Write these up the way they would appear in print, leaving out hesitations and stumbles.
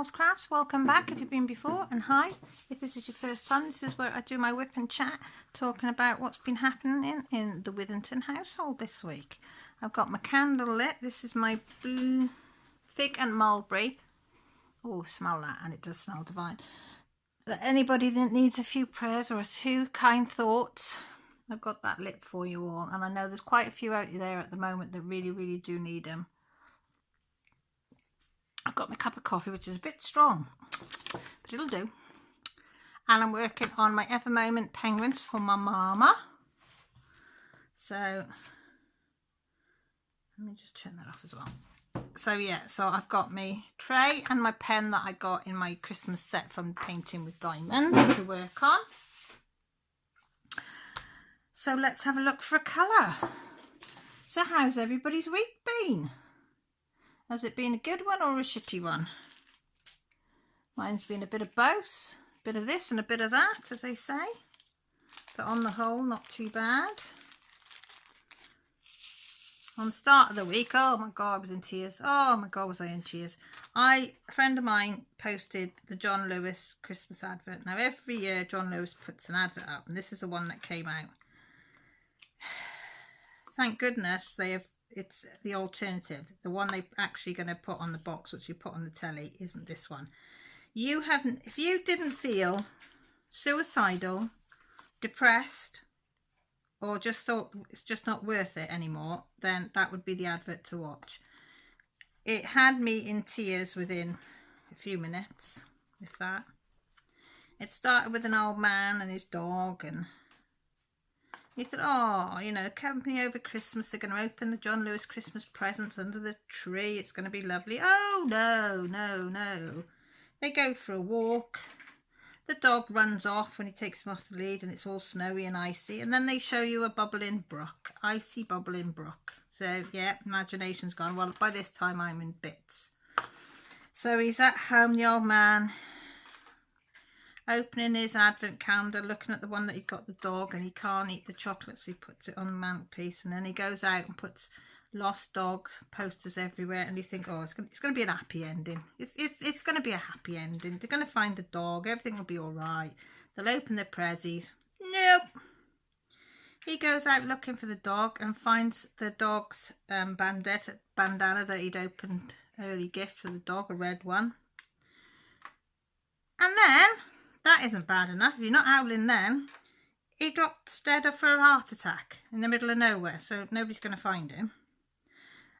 Mel's Crafts. Welcome back if you've been before, and hi if this is your first time. This is where I do my whip and chat, talking about what's been happening in the Withington household this week. I've got my candle lit. This is my blue fig and mulberry. Oh, smell that, and it does smell divine. But anybody that needs a few prayers or a few kind thoughts, I've got that lit for you all, and I know there's quite a few out there at the moment that really do need them. I've got my cup of coffee, which is a bit strong, but it'll do. And I'm working on my Ever Moment penguins for my mama. So let me just turn that off as well. So yeah, so I've got my tray and my pen that I got in my Christmas set from Painting with Diamonds to work on. So let's have a look for a colour. So how's everybody's week been? Has it been a good one or a shitty one? Mine's been a bit of both. A bit of this and a bit of that, as they say. But on the whole, not too bad. On the start of the week, oh my God, I was in tears. Oh my God, was I in tears. A friend of mine posted the John Lewis Christmas advert. Now, every year John Lewis puts an advert up, and this is the one that came out. Thank goodness they have. It's the alternative. The one they're actually going to put on the box, which you put on the telly, isn't this one. You haven't, if you didn't feel suicidal, depressed, or just thought it's just not worth it anymore, then that would be the advert to watch. It had me in tears within a few minutes, if that. It started with an old man and his dog, and he thought, oh, you know, company over Christmas, they're going to open the John Lewis Christmas presents under the tree. It's going to be lovely. Oh, no. They go for a walk. The dog runs off when he takes him off the lead, and it's all snowy and icy. And then they show you a bubbling brook, icy bubbling brook. So, yeah, imagination's gone. Well, by this time, I'm in bits. So he's at home, the old man, opening his advent calendar, looking at the one that he got the dog, and he can't eat the chocolate, so he puts it on the mantelpiece, and then he goes out and puts lost dog posters everywhere, and you think, oh, it's going to be an happy ending. It's going to be a happy ending. They're going to find the dog, everything will be all right. They'll open their prezzies. Nope. He goes out looking for the dog and finds the dog's bandana that he'd opened early gift for the dog, a red one. And then, that isn't bad enough. If you're not howling then, he dropped dead for a heart attack in the middle of nowhere, so nobody's going to find him.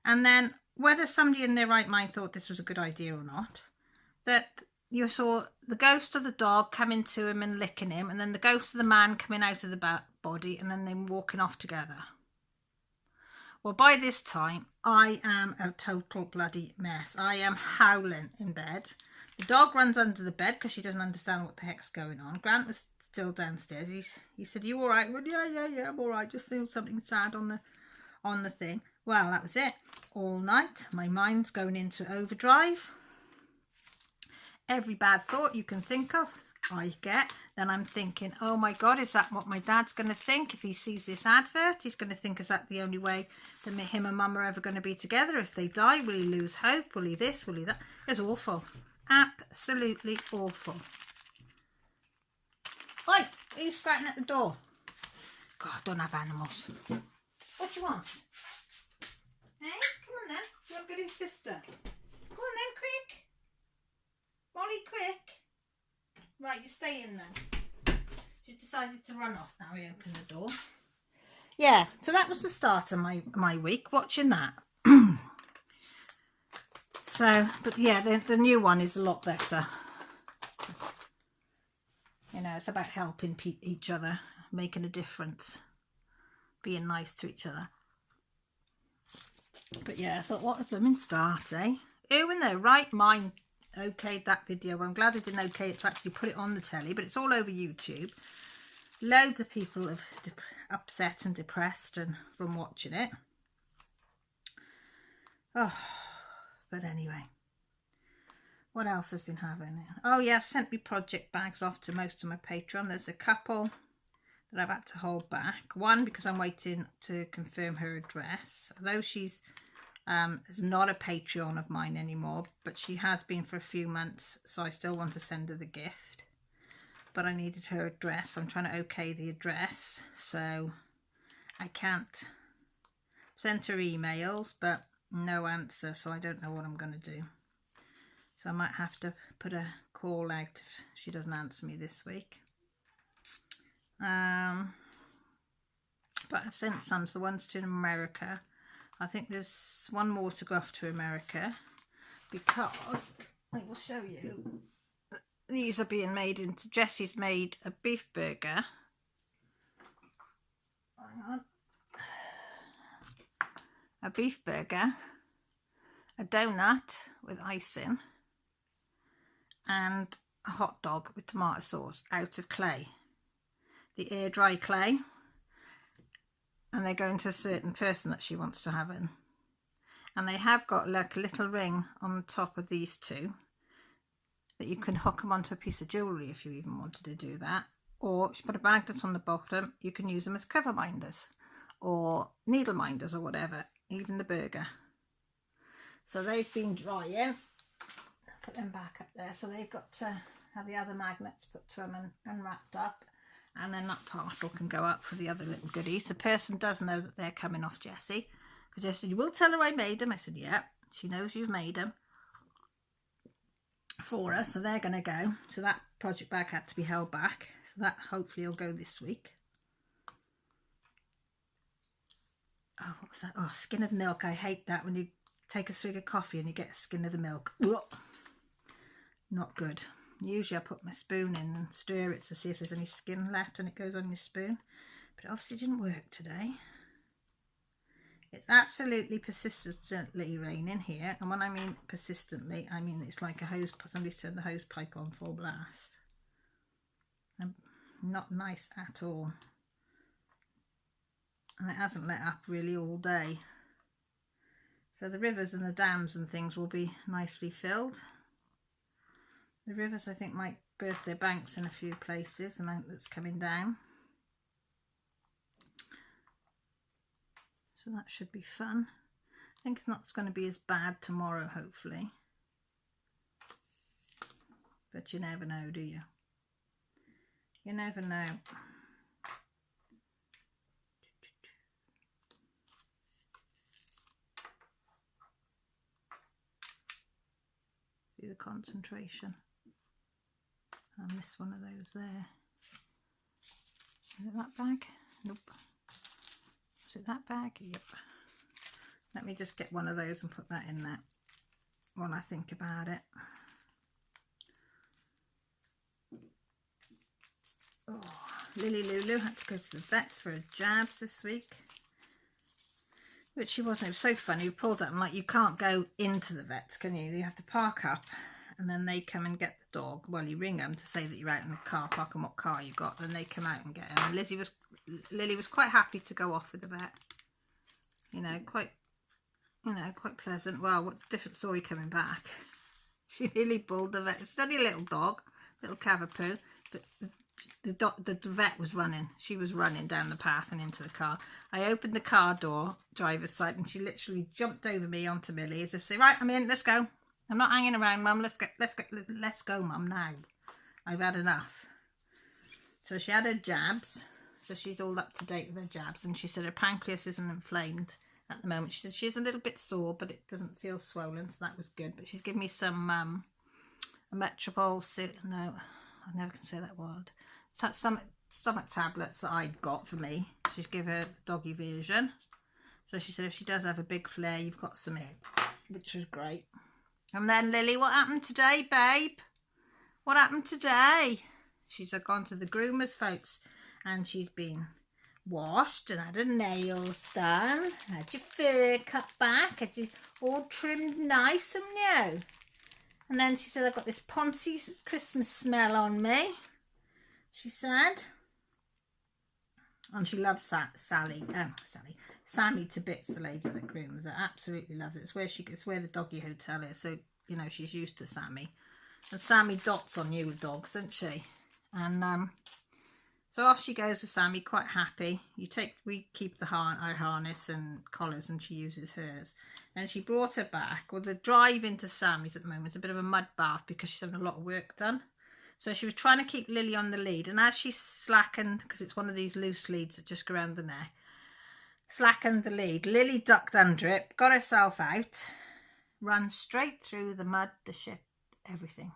And then, whether somebody in their right mind thought this was a good idea or not, that you saw the ghost of the dog coming to him and licking him, and then the ghost of the man coming out of the body, and then them walking off together. Well, by this time, I am a total bloody mess. I am howling in bed. The dog runs under the bed because she doesn't understand what the heck's going on. Grant was still downstairs. He said, "You all right?" Well, yeah, I'm all right. Just seeing something sad on the thing. Well, that was it. All night, my mind's going into overdrive. Every bad thought you can think of, I get. Then I'm thinking, oh my God, is that what my dad's going to think if he sees this advert? He's going to think, is that the only way that him and Mum are ever going to be together? If they die, will he lose hope? Will he this? Will he that? It was awful. Absolutely awful. Oi, are you scratching at the door? God, I don't have animals. What do you want? Hey, come on then. You want to get his sister? Come on then, quick. Molly, quick. Right, you stay in then. She's decided to run off now. We open the door. Yeah, so that was the start of my week, watching that. So, but yeah, the new one is a lot better. You know, it's about helping each other, making a difference, being nice to each other. But yeah, I thought, what a blooming start, eh? Who in their right mind okayed that video? Well, I'm glad they didn't okay it to actually put it on the telly, but it's all over YouTube. Loads of people have upset and depressed and from watching it. Oh. But anyway, what else has been happening? Oh yeah, I've sent me project bags off to most of my Patreon. There's a couple that I've had to hold back. One, because I'm waiting to confirm her address. Although she's Is not a Patreon of mine anymore, but she has been for a few months, so I still want to send her the gift. But I needed her address. I'm trying to okay the address, so I can't send her emails, but no answer, so I don't know what I'm going to do. So I might have to put a call out if she doesn't answer me this week. But I've sent some, so the ones to America. I think there's one more to go off to America, because I will show you. These are being made into, Jessie's made a beef burger. Hang on. A beef burger, a donut with icing, and a hot dog with tomato sauce out of clay. The air dry clay. And they're going to a certain person that she wants to have in. And they have got like a little ring on the top of these two that you can hook them onto a piece of jewellery if you even wanted to do that. Or if you put a magnet on the bottom, you can use them as cover minders or needle minders or whatever, even the burger. So they've been drying. Put them back up there. So they've got to have the other magnets put to them and wrapped up. And then that parcel can go up for the other little goodies. The person does know that they're coming off Jessie. Because Jessie said, you will tell her I made them. I said, yeah. She knows you've made them for her. So they're going to go. So that project bag had to be held back. So that hopefully will go this week. Oh, what was that? Oh, skin of the milk. I hate that when you take a swig of coffee and you get a skin of the milk. Ugh. Not good. Usually I put my spoon in and stir it to see if there's any skin left and it goes on your spoon. But it obviously didn't work today. It's absolutely persistently raining here. And when I mean persistently, I mean it's like a hose, somebody's turned the hose pipe on full blast. And not nice at all. And it hasn't let up really all day. So the rivers and the dams and things will be nicely filled. The rivers, I think, might burst their banks in a few places, the amount that's coming down. So that should be fun. I think it's not going to be as bad tomorrow, hopefully. But you never know, do you? You never know. See the concentration. I missed one of those there. Is it that bag? Nope. Is it that bag? Yep. Let me just get one of those and put that in there when I think about it. Oh, Lily Lulu had to go to the vets for her jabs this week. Which she wasn't. It was so funny. We pulled up and like, you can't go into the vets, can you? You have to park up. And then they come and get the dog. Well, you ring them to say that you're out in the car park and what car you got. Then they come out and get him. And Lily was quite happy to go off with the vet. You know, quite pleasant. Well, what different story coming back. She nearly pulled the vet. She's only a little dog, little cavapoo, but the vet was running. She was running down the path and into the car. I opened the car door, driver's side, and she literally jumped over me onto Millie as if to say, right, I'm in, let's go. I'm not hanging around, Mum. Let's go, Mum, now. I've had enough. So she had her jabs. So she's all up to date with her jabs. And she said her pancreas isn't inflamed at the moment. She said she's a little bit sore, but it doesn't feel swollen. So that was good. But she's given me some metropol. No, I never can say that word. Some stomach tablets that I'd got for me. She's given her the doggy version. So she said if she does have a big flare, you've got some here, which was great. And then Lily, what happened today, babe? What happened today? She's gone to the groomers, folks, and she's been washed and had her nails done, had your fur cut back, had you all trimmed nice and new. And then she said, I've got this Poncy Christmas smell on me, she said. And she loves that Sammy to bits, the lady that grooms her. Absolutely loves it. It's where the doggy hotel is. So, you know, she's used to Sammy. And Sammy dots on you with dogs, doesn't she? And so off she goes with Sammy, quite happy. We keep our harness and collars and she uses hers. And she brought her back. Well, the drive into Sammy's at the moment is a bit of a mud bath because she's having a lot of work done. So she was trying to keep Lily on the lead. And as she slackened, because it's one of these loose leads that just go around the neck, slackened the lead, Lily ducked under it, got herself out, ran straight through the mud, the shit, everything.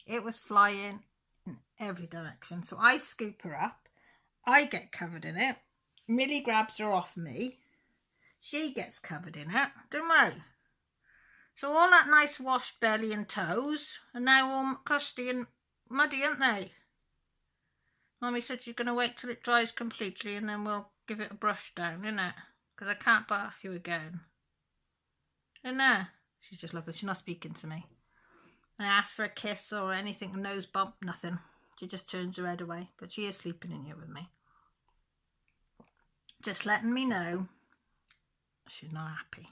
It was flying in every direction. So I scoop her up. I get covered in it. Millie grabs her off me. She gets covered in it, don't we? So all that nice washed belly and toes are now all crusty and muddy, aren't they? Mummy said she's going to wait till it dries completely and then we'll give it a brush down, innit? Because I can't bath you again. Innit? She's just looking, she's not speaking to me. And I asked for a kiss or anything, a nose bump, nothing. She just turns her head away. But she is sleeping in here with me. Just letting me know she's not happy.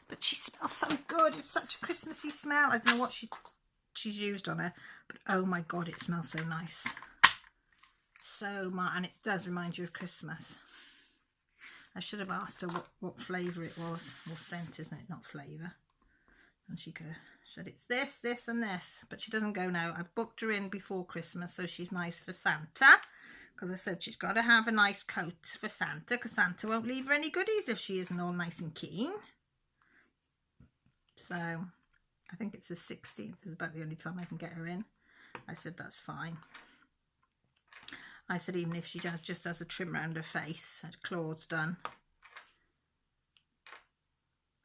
But she smells so good. It's such a Christmassy smell. I don't know what she's used on her. But oh my God, it smells so nice. So much. And it does remind you of Christmas. I should have asked her what flavour it was. Or scent, isn't it? Not flavour. And she could have said it's this, this and this. But she doesn't go now. I've booked her in before Christmas so she's nice for Santa. Because I said she's got to have a nice coat for Santa. Because Santa won't leave her any goodies if she isn't all nice and keen. So I think it's the 16th is about the only time I can get her in. I said that's fine. I said even if she just has a trim around her face, her claws done.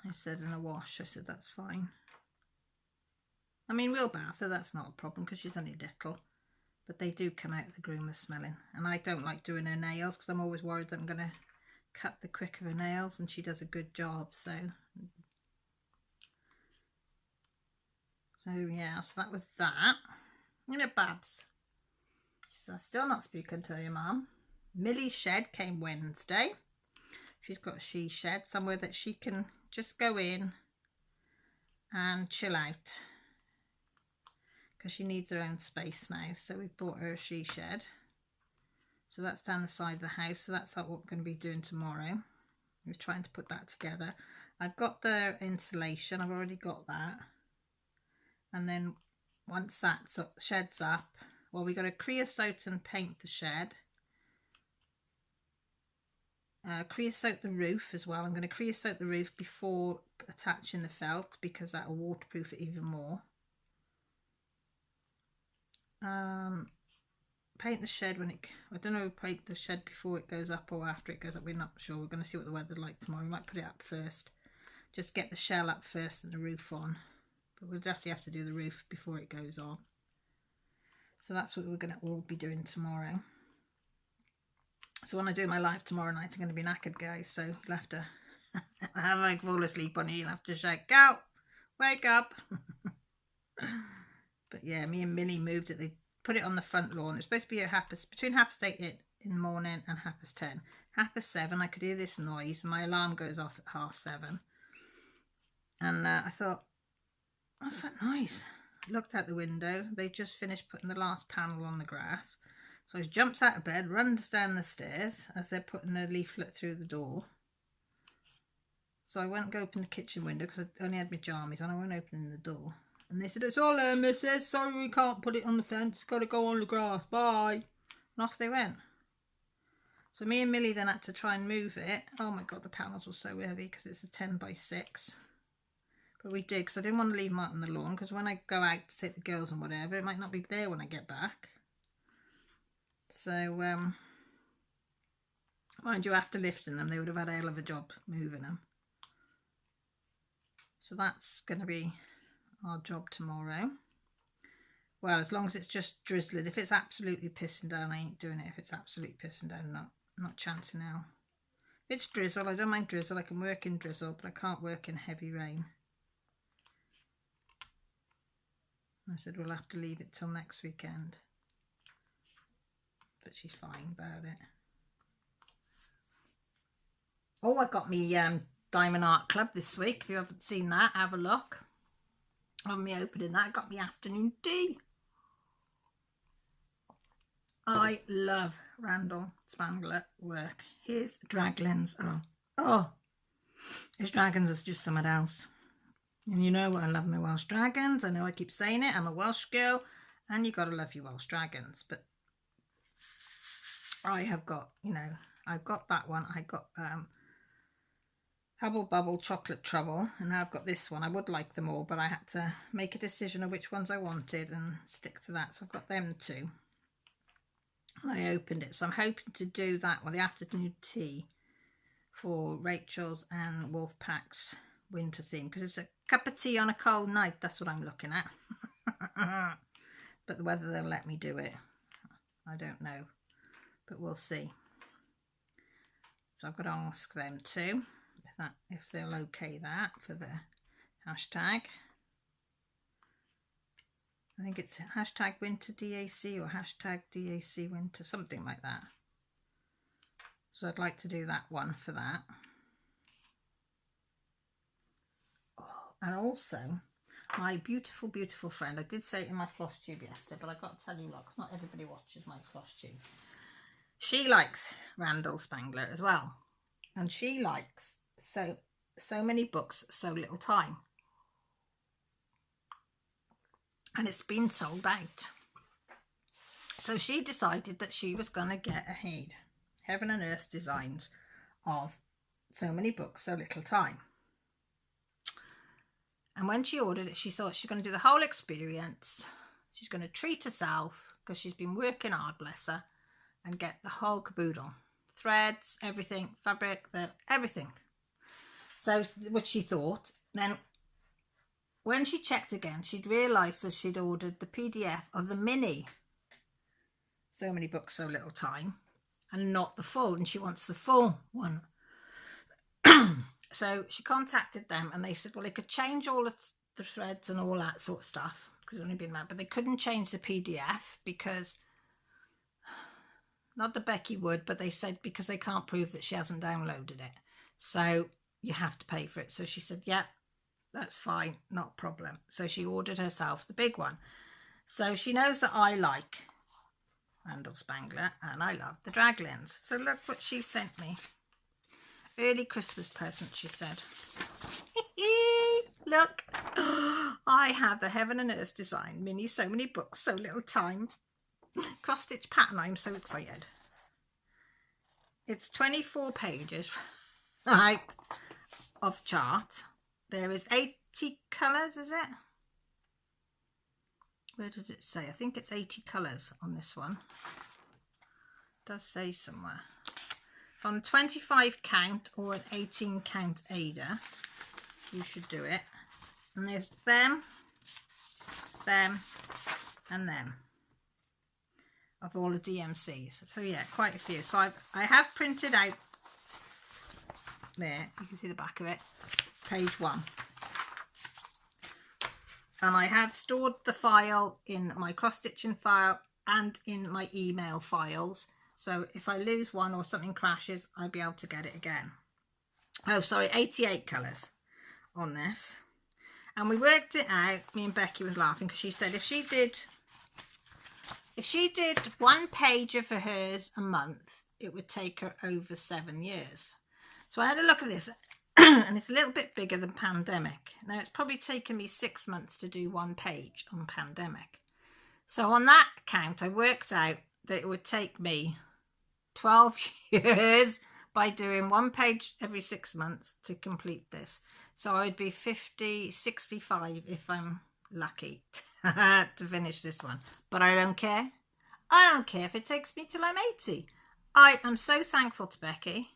I said in a wash, I said that's fine. I mean we'll bath her, that's not a problem because she's only little. But they do come out the groomer smelling. And I don't like doing her nails because I'm always worried that I'm going to cut the quick of her nails and she does a good job. So yeah, so that was that. You know, Babs. She's still not speaking to your mum. Millie's shed came Wednesday. She's got a she shed somewhere that she can just go in and chill out. Because she needs her own space now. So we bought her a she shed. So that's down the side of the house. So that's what we're going to be doing tomorrow. We're trying to put that together. I've got the insulation. I've already got that. And then once that shed's up, well, we got to creosote and paint the shed. Creosote the roof as well. I'm going to creosote the roof before attaching the felt because that will waterproof it even more. Paint the shed when I don't know, paint the shed before it goes up or after it goes up. We're not sure. We're going to see what the weather's like tomorrow. We might put it up first. Just get the shell up first and the roof on. But we'll definitely have to do the roof before it goes on. So that's what we're going to all be doing tomorrow. So when I do my live tomorrow night, I'm going to be knackered, guys. So you'll have to, have I fall asleep on you, you'll have to shout, "Go, wake up." But yeah, me and Millie moved it. They put it on the front lawn. It's supposed to be between 8:30 in the morning and 10:30. 7:30, I could hear this noise. And my alarm goes off at 7:30. And I thought, what's that noise? I looked out the window. They just finished putting the last panel on the grass. So I jumped out of bed, runs down the stairs as they're putting a leaflet through the door. So I went and open the kitchen window because I only had my jammies on. I went opening the door. And they said, "It's all there, missus. Sorry we can't put it on the fence. Got to go on the grass. Bye." And off they went. So me and Millie then had to try and move it. Oh my God, the panels were so heavy because it's a 10x6. But we did because I didn't want to leave them out on the lawn because when I go out to take the girls and whatever, it might not be there when I get back. So, mind you, after lifting them, they would have had a hell of a job moving them. So that's going to be our job tomorrow. Well, as long as it's just drizzling. If it's absolutely pissing down, I ain't doing it. If it's absolutely pissing down, I'm not chancing now. If it's drizzle, I don't mind drizzle. I can work in drizzle, but I can't work in heavy rain. I said we'll have to leave it till next weekend. But she's fine about it. Oh, I got me Diamond Art Club this week. If you haven't seen that, have a look. On me opening that, I got me afternoon tea. I love Randall Spangler work. His draglins are, oh, His dragons is just something else. And you know I love my Welsh dragons. I know I keep saying it. I'm a Welsh girl. And you got to love your Welsh dragons. But I have got, you know, I've got that one. I got Hubble Bubble Chocolate Trouble. And now I've got this one. I would like them all, but I had to make a decision of which ones I wanted and stick to that. So I've got them two. And I opened it. So I'm hoping to do that one, the afternoon tea, for Rachel's and Wolfpack's winter theme. Because it's a cup of tea on a cold night. That's what I'm looking at. But whether they'll let me do it, I don't know. But we'll see. So I've got to ask them too if they'll okay that for the hashtag. I think it's hashtag winter DAC or hashtag DAC winter, something like that. So I'd like to do that one for that. Oh, and also my beautiful, beautiful friend, I did say it in my floss tube yesterday, but I've got to tell you, look, not everybody watches my floss tube. She likes Randall Spangler as well. And she likes so many books, so little time. And it's been sold out. So she decided that she was going to get a Heaven and Earth designs of so many books, so little time. And when she ordered it, she thought she's going to do the whole experience. She's going to treat herself because she's been working hard, bless her, and get the whole caboodle. Threads, everything, fabric, everything. So what she thought. Then when she checked again, she'd realised that she'd ordered the PDF of the mini. So many books, so little time. And not the full. And she wants the full one. So she contacted them and they said, well, they could change all of the threads and all that sort of stuff. Because it's only been mad. But they couldn't change the PDF because... Not that Becky would, but they said because they can't prove that she hasn't downloaded it. So you have to pay for it. So she said, yeah, that's fine, not a problem. So she ordered herself the big one. So she knows that I like Randall Spangler and I love the Draglins. So look what she sent me. Early Christmas present, she said. Look, I have the Heaven and Earth design mini, so many books, so little time. Cross stitch pattern. I'm so excited. It's 24 pages, right, of chart. There is 80 colours, is it? Where does it say? I think it's 80 colours on this one. It does say somewhere. On 25 count or an 18 count Ada, you should do it. And there's them, and them. Of all the DMCs. So yeah, quite a few. So I have printed out there, you can see the back of it, page 1. And I have stored the file in my cross-stitching file and in my email files. So if I lose one or something crashes, I'll be able to get it again. Oh, sorry, 88 colours on this. And we worked it out, me and Becky was laughing because she said if she did 1 page for hers a month, it would take her over 7 years. So I had a look at this and it's a little bit bigger than Pandemic. Now it's probably taken me 6 months to do 1 page on Pandemic. So on that count, I worked out that it would take me 12 years by doing 1 page every 6 months to complete this. So I would be 50, 65 if I'm lucky to finish this one. But I don't care. I don't care if it takes me till I'm 80. I am so thankful to Becky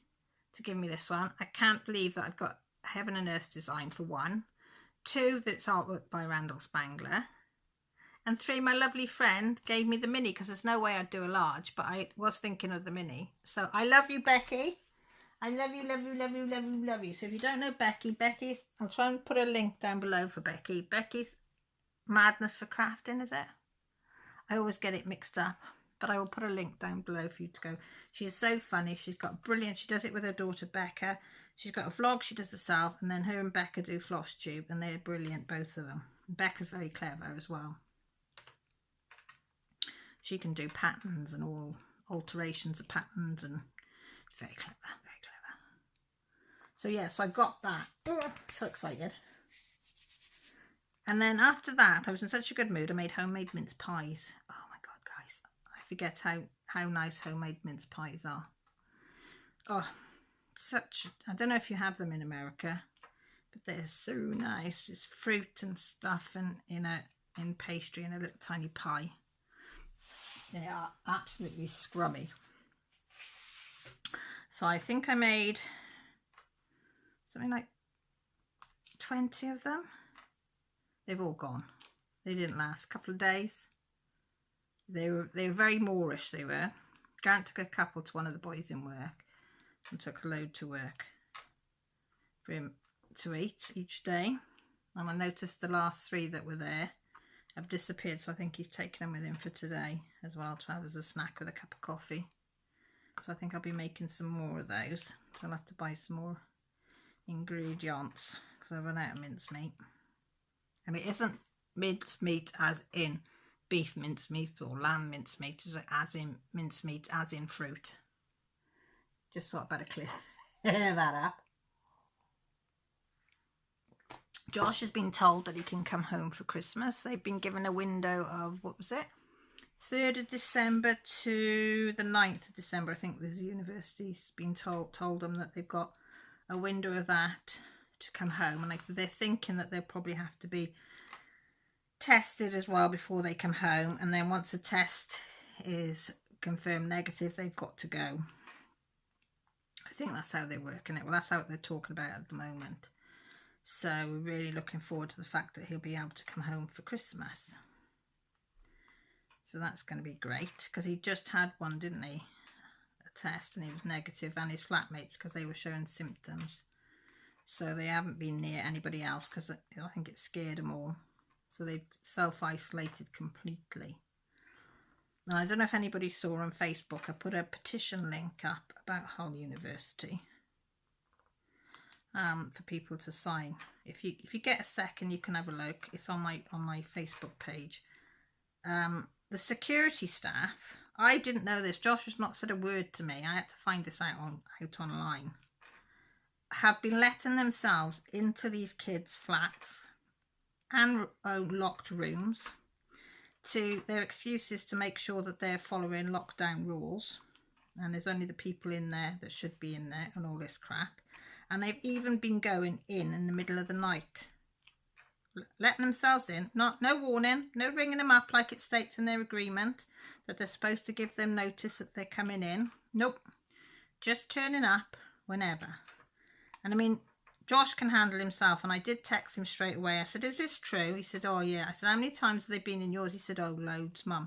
to give me this one. I can't believe that I've got Heaven and Earth design for 1. 2, that it's artwork by Randall Spangler. And 3, my lovely friend gave me the mini because there's no way I'd do a large, but I was thinking of the mini. So I love you, Becky. I love you, love you, love you, love you, love you. So if you don't know Becky's, I'll try and put a link down below for Becky. Becky's Madness for Crafting, is it? I always get it mixed up, but I will put a link down below for you to go. She is so funny. She's got brilliant. She does it with her daughter Becca. She's got a vlog she does herself, and then her and Becca do floss tube, and they're brilliant, both of them. Becca's very clever as well. She can do patterns and all alterations of patterns, and very clever, very clever. So yeah, so I got that. Oh, so excited. And then after that, I was in such a good mood, I made homemade mince pies. Oh my God, guys. I forget how nice homemade mince pies are. Oh, I don't know if you have them in America, but they're so nice. It's fruit and stuff and in pastry in a little tiny pie. They are absolutely scrummy. So I think I made something like 20 of them. They've all gone. They didn't last a couple of days. They were very Moorish, they were. Grant took a couple to one of the boys in work and took a load to work for him to eat each day. And I noticed the last 3 that were there have disappeared, so I think he's taken them with him for today as well to have as a snack with a cup of coffee. So I think I'll be making some more of those. So I'll have to buy some more ingredients because I've run out of mincemeat. And it isn't mincemeat as in beef mincemeat or lamb mincemeat, as in mincemeat as in fruit. Just thought I'd better clear that up. Josh has been told that he can come home for Christmas. They've been given a window of, what was it? 3rd of December to the 9th of December, I think the university's been told them that they've got a window of that to come home. And they're thinking that they'll probably have to be tested as well before they come home. And then once the test is confirmed negative, they've got to go. I think that's how they're working it. Well, that's how they're talking about it at the moment. So we're really looking forward to the fact that he'll be able to come home for Christmas. So that's going to be great because he just had one, didn't he? A test, and he was negative, and his flatmates, because they were showing symptoms. So they haven't been near anybody else because I think it scared them all. So they've self-isolated completely. And I don't know if anybody saw on Facebook, I put a petition link up about Hull University for people to sign. If you get a second, you can have a look. It's on my Facebook page. The security staff, I didn't know this. Josh has not said a word to me. I had to find this out online. Have been letting themselves into these kids' flats and locked rooms. Their excuses to make sure that they're following lockdown rules, and there's only the people in there that should be in there and all this crap. And they've even been going in the middle of the night, letting themselves in, no warning, no ringing them up like it states in their agreement that they're supposed to give them notice that they're coming in. Nope, just turning up whenever. And I mean, Josh can handle himself, and I did text him straight away. I said, is this true? He said, oh yeah. I said, how many times have they been in yours? He said, oh, loads, Mum.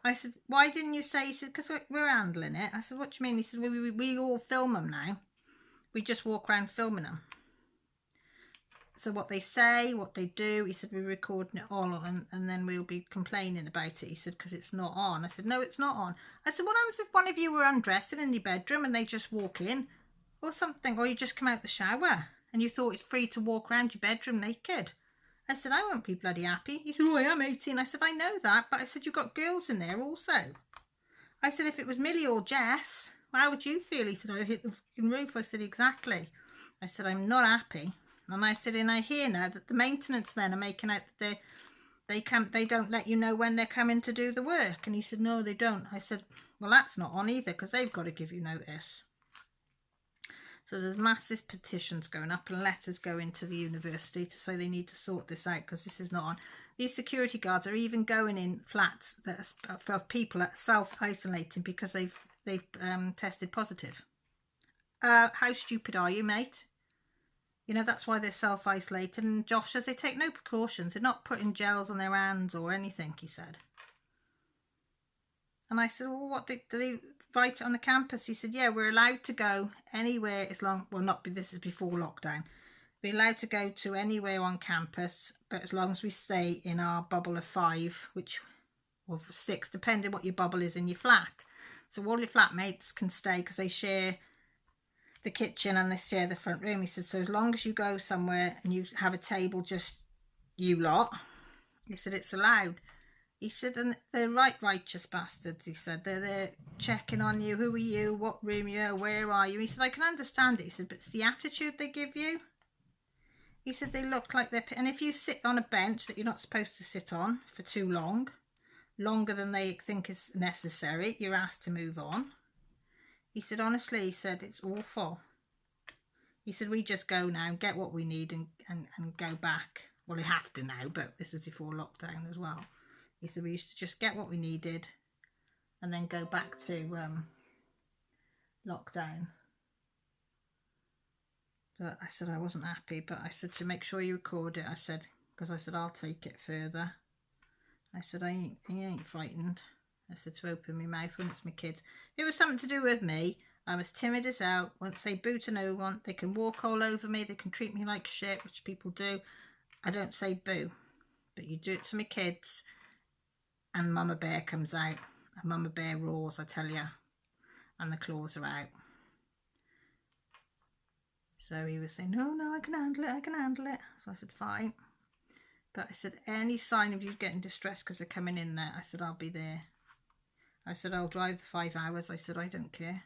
I said, why didn't you say? He said, because we're handling it. I said, what do you mean? He said, we all film them now. We just walk around filming them. So what they say, what they do, he said, we're recording it all, and then we'll be complaining about it. He said, because it's not on. I said, no, it's not on. I said, what happens if one of you were undressing in your bedroom and they just walk in or something, or you just come out the shower and you thought it's free to walk around your bedroom naked? I said, I won't be bloody happy. He said, oh, I am 18. I said, I know that, but I said, you've got girls in there also. I said, if it was Millie or Jess, how would you feel? He said, I hit the fucking roof. I said, exactly. I said, I'm not happy. And I said, and I hear now that the maintenance men are making out that they don't let you know when they're coming to do the work. And he said, no, they don't. I said, well, that's not on either, because they've got to give you notice. So there's massive petitions going up and letters going to the university to say they need to sort this out, because this is not on. These security guards are even going in flats that are for people that are self-isolating because they've tested positive. How stupid are you, mate? You know, that's why they're self-isolated. And Josh says they take no precautions. They're not putting gels on their hands or anything, he said. And I said, well, what, do they write it on the campus? He said, yeah, we're allowed to go anywhere as long, well, this is before lockdown. We're allowed to go to anywhere on campus, but as long as we stay in our bubble of 5, or 6, depending what your bubble is in your flat. So all your flatmates can stay because they share the kitchen and they share the front room. He said, so as long as you go somewhere and you have a table just you lot, he said, it's allowed. He said, and they're right righteous bastards, he said. They're there checking on you. Who are you? What room you are? Where are you? He said, I can understand it. He said, but it's the attitude they give you. He said, they look like they're... And if you sit on a bench that you're not supposed to sit on for too long, longer than they think is necessary, you're asked to move on. He said, honestly, he said, it's awful. He said, we just go now and get what we need and go back. Well, we have to now, but this is before lockdown as well. He said, we used to just get what we needed and then go back to lockdown. But I said I wasn't happy, but I said to make sure you record it. I said, because I said, I'll take it further. I said, I ain't frightened. I said to open my mouth when it's my kids. If it was something to do with me, I'm as timid as hell. Won't say boo to no one. They can walk all over me. They can treat me like shit, which people do. I don't say boo. But you do it to my kids, and Mama Bear comes out. And Mama Bear roars, I tell you. And the claws are out. So he was saying, no, I can handle it. So I said, fine. But I said, any sign of you getting distressed because they're coming in there, I said, I'll be there. I said, I'll drive the 5 hours. I said, I don't care.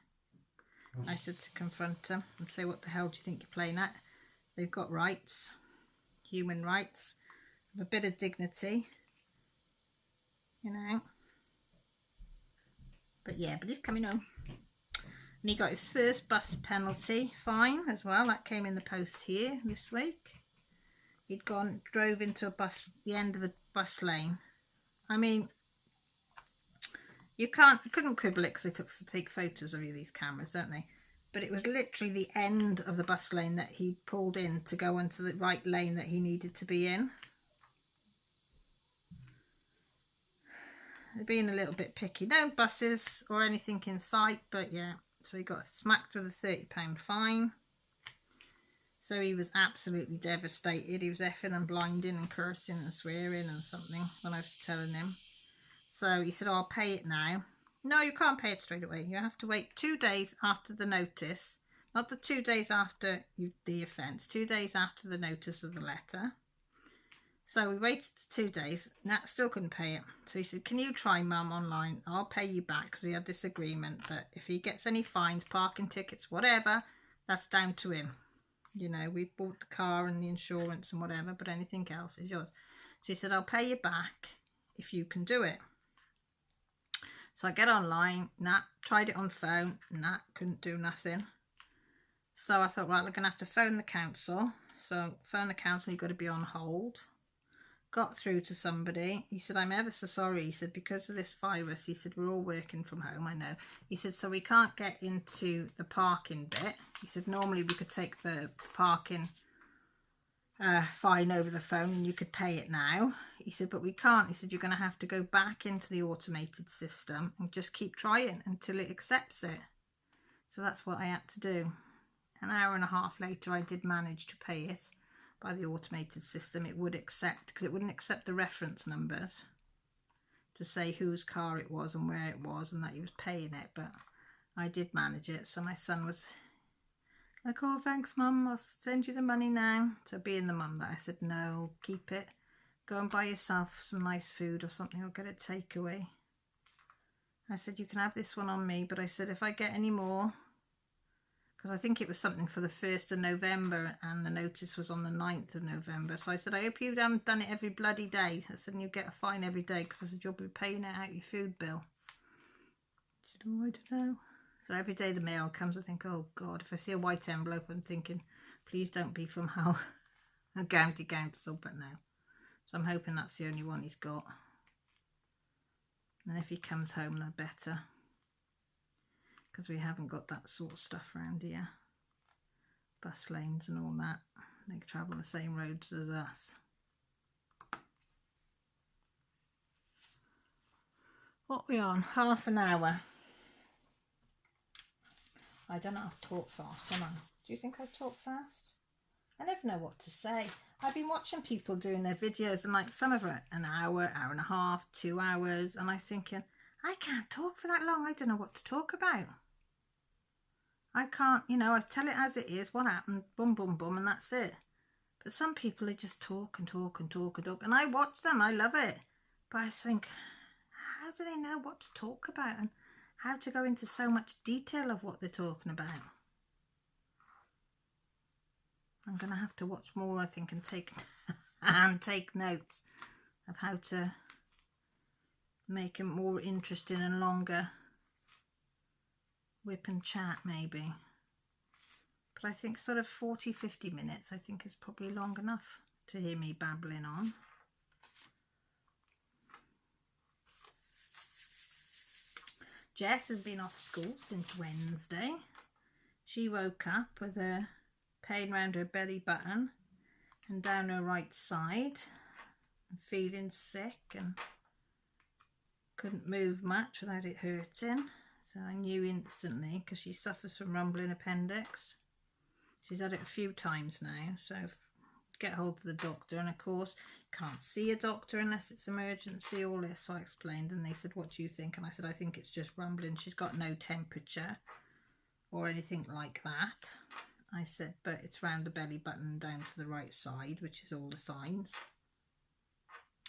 I said to confront them and say, what the hell do you think you're playing at? They've got rights, human rights, a bit of dignity, you know. But yeah, but he's coming home. And he got his first bus penalty fine as well. That came in the post here this week. He'd drove into the end of a bus lane. I mean, you couldn't quibble it because they take photos of you, these cameras, don't they? But it was literally the end of the bus lane that he pulled in to go into the right lane that he needed to be in. They're being a little bit picky. No buses or anything in sight, but yeah. So he got smacked with a £30 fine. So he was absolutely devastated. He was effing and blinding and cursing and swearing and something when I was telling him. So he said, oh, I'll pay it now. No, you can't pay it straight away. You have to wait 2 days after the notice. Not the 2 days after the offence. 2 days after the notice of the letter. So we waited 2 days. Nat still couldn't pay it. So he said, can you try, Mum, online? I'll pay you back. Because we had this agreement that if he gets any fines, parking tickets, whatever, that's down to him. You know, we bought the car and the insurance and whatever, but anything else is yours. So he said, I'll pay you back if you can do it. So I get online. Nat tried it on phone. Nat couldn't do nothing. So I thought, right, we're going to have to phone the council. So phone the council, you've got to be on hold. Got through to somebody. He said, I'm ever so sorry. He said, because of this virus, he said, we're all working from home, I know. He said, so we can't get into the parking bit. He said, normally we could take the parking fine over the phone and you could pay it now. He said, but we can't. He said, you're going to have to go back into the automated system and just keep trying until it accepts it. So that's what I had to do. An hour and a half later, I did manage to pay it. By the automated system, it would accept, because it wouldn't accept the reference numbers to say whose car it was and where it was and that he was paying it, but I did manage it. So my son was like, oh, thanks, Mum, I'll send you the money now. So being the mum that I said, no, keep it, go and buy yourself some nice food or something, or get a takeaway. I said, you can have this one on me, but I said, if I get any more, because I think it was something for the 1st of November and the notice was on the 9th of November. So I said, I hope you haven't done it every bloody day. I said, and you get a fine every day, because I said, you'll be paying it out your food bill. He said, oh, I don't know. So every day the mail comes, I think, oh God, if I see a white envelope, I'm thinking, please don't be from Hal. A County Council, but no. So I'm hoping that's the only one he's got. And if he comes home, the better. Because we haven't got that sort of stuff around here. Bus lanes and all that. They travel the same roads as us. What are we on? Half an hour. I don't know how to talk fast, am I? Do you think I talk fast? I never know what to say. I've been watching people doing their videos and like some of it an hour, hour and a half, 2 hours, and I'm thinking, I can't talk for that long. I don't know what to talk about. I can't, you know, I tell it as it is, what happened, boom, boom, boom, and that's it. But some people, they just talk and talk and talk and talk. And I watch them, I love it. But I think, how do they know what to talk about and how to go into so much detail of what they're talking about? I'm going to have to watch more, I think, and take notes of how to make it more interesting and longer. Whip and chat, maybe. But I think sort of 40-50 minutes, I think, is probably long enough to hear me babbling on. Jess has been off school since Wednesday. She woke up with a pain around her belly button and down her right side, and feeling sick and couldn't move much without it hurting. So I knew instantly, because she suffers from rumbling appendix. She's had it a few times now, so get hold of the doctor. And of course, can't see a doctor unless it's emergency, all this. So I explained, and they said, what do you think? And I said, I think it's just rumbling. She's got no temperature or anything like that. I said, but it's round the belly button down to the right side, which is all the signs.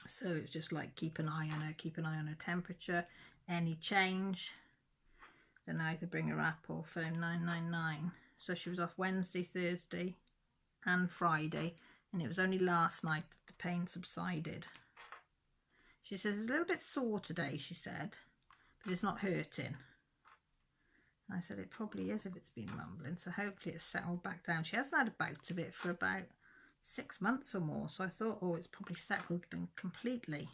So it's just like, keep an eye on her temperature. Any change, then either bring her up or phone 999. So she was off Wednesday, Thursday and Friday, and it was only last night that the pain subsided. She says it's a little bit sore today, she said, but it's not hurting. And I said it probably is if it's been rumbling, so hopefully it's settled back down. She hasn't had a bout of it for about 6 months or more, so I thought, oh, it's probably settled completely.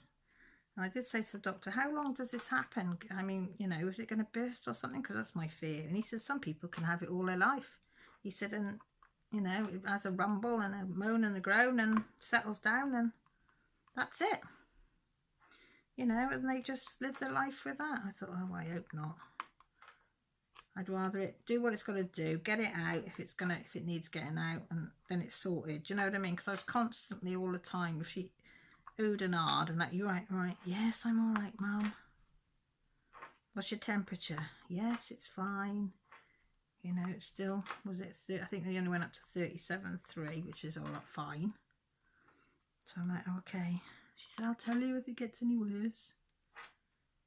And I did say to the doctor, how long does this happen? I mean, you know, is it going to burst or something? Because that's my fear. And he said, some people can have it all their life. He said, and, you know, it has a rumble and a moan and a groan and settles down and that's it. You know, and they just live their life with that. I thought, oh, I hope not. I'd rather it do what it's got to do, get it out if it needs getting out, and then it's sorted. Do you know what I mean? Because I was constantly all the time, if she oohed and ahed and like, you right, yes, I'm all right, Mum. What's your temperature? Yes, it's fine. You know, it's still, I think they only went up to 37.3, which is all right, fine. So I'm like, okay. She said, I'll tell you if it gets any worse.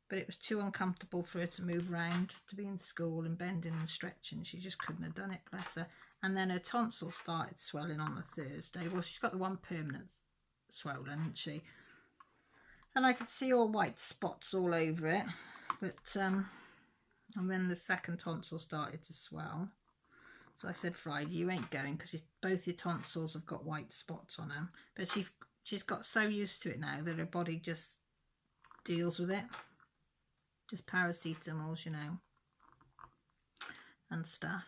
But it was too uncomfortable for her to move around, to be in school and bending and stretching. She just couldn't have done it, bless her. And then her tonsils started swelling on the Thursday. Well, she's got the one permanent swollen, isn't she? And I could see all white spots all over it. But, and then the second tonsil started to swell. So I said, Friday, you ain't going because both your tonsils have got white spots on them. But she's got so used to it now that her body just deals with it. Just paracetamols, you know, and stuff.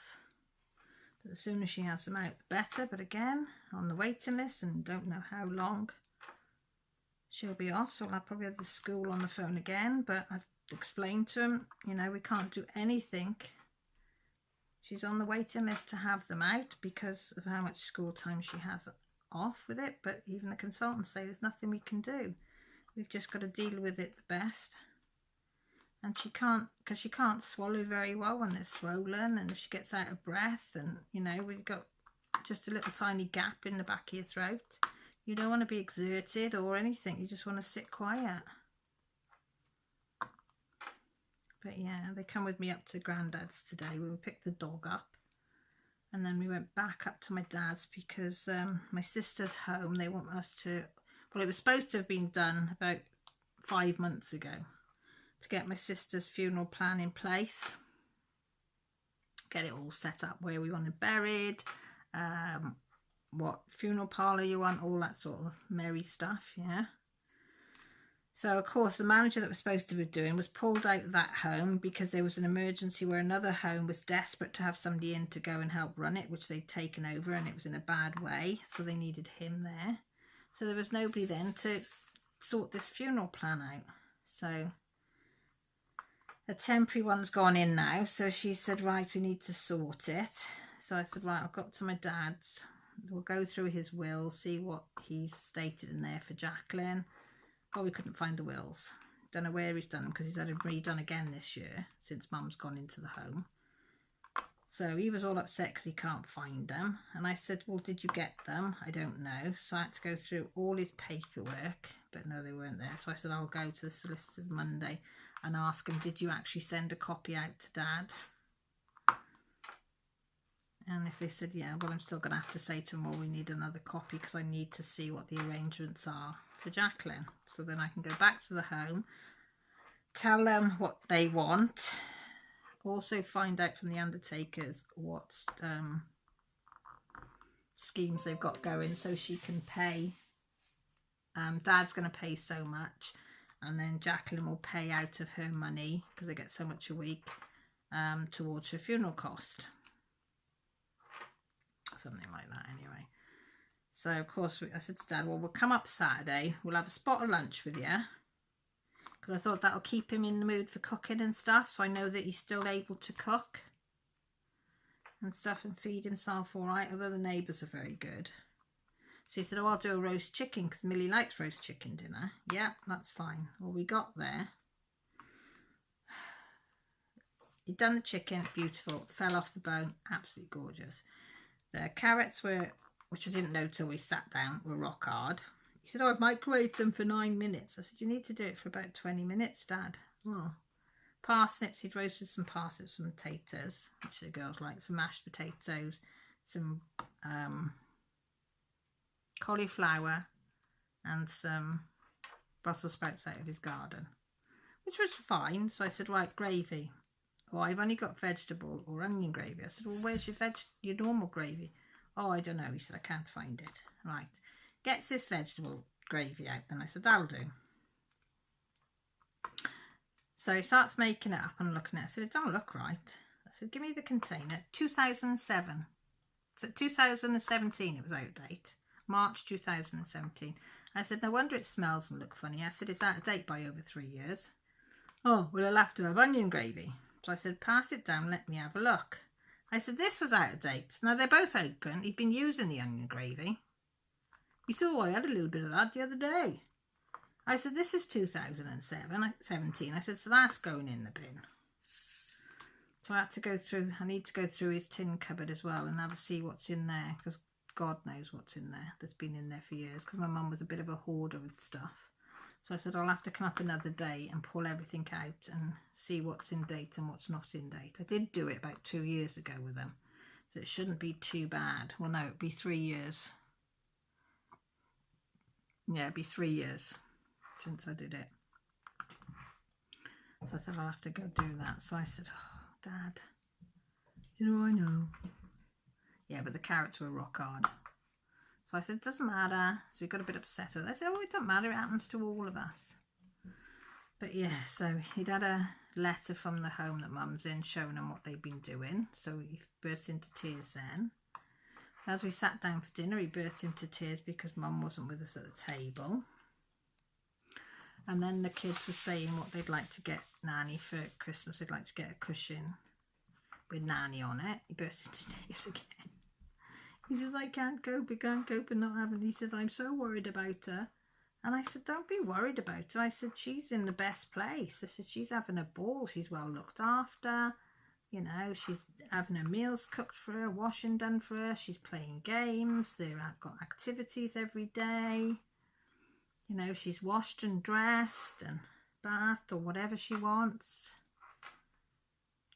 But as soon as she has them out, the better. But again, on the waiting list and don't know how long she'll be off. So I'll probably have the school on the phone again. But I've explained to them, you know, we can't do anything. She's on the waiting list to have them out because of how much school time she has off with it. But even the consultants say there's nothing we can do. We've just got to deal with it the best. And she can't, because she can't swallow very well when they're swollen, and if she gets out of breath, and, you know, we've got just a little tiny gap in the back of your throat. You don't want to be exerted or anything. You just want to sit quiet. But yeah, they come with me up to Grandad's today. We picked the dog up. And then we went back up to my dad's because my sister's home. They want us to, well, it was supposed to have been done about 5 months ago, to get my sister's funeral plan in place, get it all set up where we want it buried, what funeral parlour you want, all that sort of merry stuff, yeah. So of course the manager that was supposed to be doing was pulled out of that home because there was an emergency where another home was desperate to have somebody in to go and help run it, which they'd taken over, and it was in a bad way, so they needed him there. So there was nobody then to sort this funeral plan out. So a temporary one's gone in now, so she said, right, we need to sort it. So I said, right, I'll go up to my dad's. We'll go through his will, see what he's stated in there for Jacqueline. Oh, we couldn't find the wills. Don't know where he's done them because he's had it redone again this year since Mum's gone into the home. So he was all upset because he can't find them. And I said, well, did you get them? I don't know. So I had to go through all his paperwork, but no, they weren't there. So I said, I'll go to the solicitors Monday and ask him, did you actually send a copy out to Dad? And if they said, yeah, well, I'm still going to have to say to them, well, we need another copy because I need to see what the arrangements are for Jacqueline. So then I can go back to the home, tell them what they want, also find out from the undertakers what schemes they've got going so she can pay. Dad's going to pay so much, and then Jacqueline will pay out of her money because they get so much a week towards her funeral cost. Something like that anyway. So of course I said to Dad, well, we'll come up Saturday, we'll have a spot of lunch with you, because I thought that'll keep him in the mood for cooking and stuff, so I know that he's still able to cook and stuff and feed himself all right, although the neighbours are very good. So he said, oh, I'll do a roast chicken because Millie likes roast chicken dinner. Yeah, that's fine. Well, we got there. He'd done the chicken, beautiful, fell off the bone, absolutely gorgeous. The carrots were, which I didn't know till we sat down, were rock hard. He said, oh, I've microwaved them for 9 minutes. I said, you need to do it for about 20 minutes, Dad. Oh. Parsnips, he'd roasted some parsnips, some potatoes, which the girls like, some mashed potatoes, some cauliflower, and some Brussels sprouts out of his garden, which was fine. So I said, right, gravy. Oh, I've only got vegetable or onion gravy. I said, well, where's your normal gravy? Oh, I don't know. He said, I can't find it. Right. Gets this vegetable gravy out. And I said, that'll do. So he starts making it up and looking at it. I said, it don't look right. I said, give me the container. 2007. So 2017 it was out of date. March 2017. I said, no wonder it smells and look funny. I said, it's out of date by over 3 years. Oh, well, I'll have to have onion gravy. So I said, pass it down, let me have a look. I said, this was out of date. Now, they're both open. He'd been using the onion gravy. He said, oh, I had a little bit of that the other day. I said, this is 2017. I said, so that's going in the bin. So I had to go through, I need to go through his tin cupboard as well and have a see what's in there, because God knows what's in there. That's been in there for years, because my mum was a bit of a hoarder with stuff. So I said, I'll have to come up another day and pull everything out and see what's in date and what's not in date. I did do it about 2 years ago with them, so it shouldn't be too bad. Well, no, it'd be 3 years. Yeah, it'd be 3 years since I did it. So I said, I'll have to go do that. So I said, oh, Dad, I know. Yeah, but the carrots were rock hard. So I said, it doesn't matter. So he got a bit upset. I said, oh, it doesn't matter. It happens to all of us. But yeah, so he'd had a letter from the home that Mum's in showing him what they'd been doing. So he burst into tears then. As we sat down for dinner, he burst into tears because Mum wasn't with us at the table. And then the kids were saying what they'd like to get Nanny for Christmas. They'd like to get a cushion with Nanny on it. He burst into tears again. He says, I can't cope and not having. He said, I'm so worried about her. And I said, don't be worried about her. I said, she's in the best place. I said, she's having a ball. She's well looked after. You know, she's having her meals cooked for her, washing done for her. She's playing games. They've got activities every day. You know, she's washed and dressed and bathed or whatever she wants.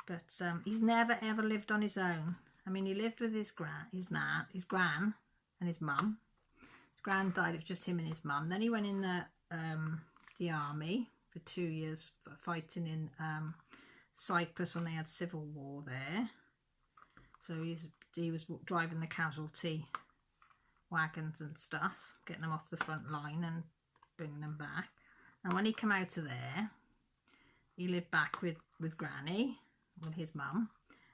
But he's never ever lived on his own. I mean, he lived with his gran and his mum. His gran died, it was just him and his mum. Then he went in the army for 2 years fighting in Cyprus when they had civil war there. So he was driving the casualty wagons and stuff, getting them off the front line and bringing them back. And when he came out of there, he lived back with Granny, with his mum.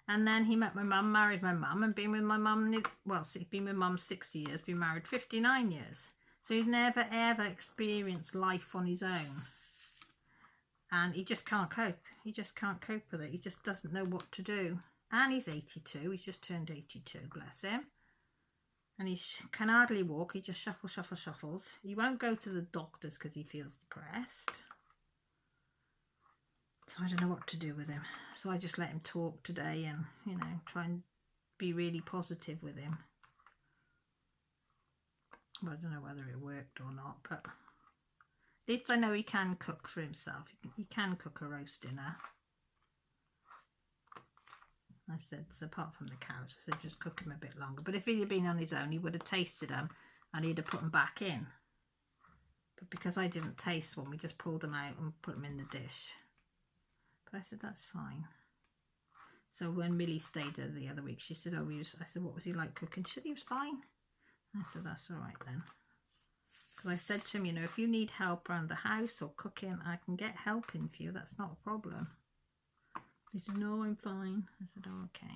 And then he met my mum, married my mum, and been with my mum, well, he's been with mum 60 years, been married 59 years. So he's never, ever experienced life on his own. And he just can't cope. He just can't cope with it. He just doesn't know what to do. And he's 82. He's just turned 82, bless him. And he can hardly walk. He just shuffles. He won't go to the doctors because he feels depressed. So I don't know what to do with him. So I just let him talk today and, you know, try and be really positive with him. But I don't know whether it worked or not, but at least I know he can cook for himself. He can cook a roast dinner. I said, so apart from the carrots, I said just cook him a bit longer. But if he had been on his own, he would have tasted them and he'd have put them back in. But because I didn't taste one, we just pulled them out and put them in the dish. But I said, that's fine. So when Millie stayed there the other week, she said, oh, I said, what was he like cooking? She said, he was fine. I said, that's all right then. Because I said to him, you know, if you need help around the house or cooking, I can get help in for you. That's not a problem. He said, no, I'm fine. I said, oh, okay.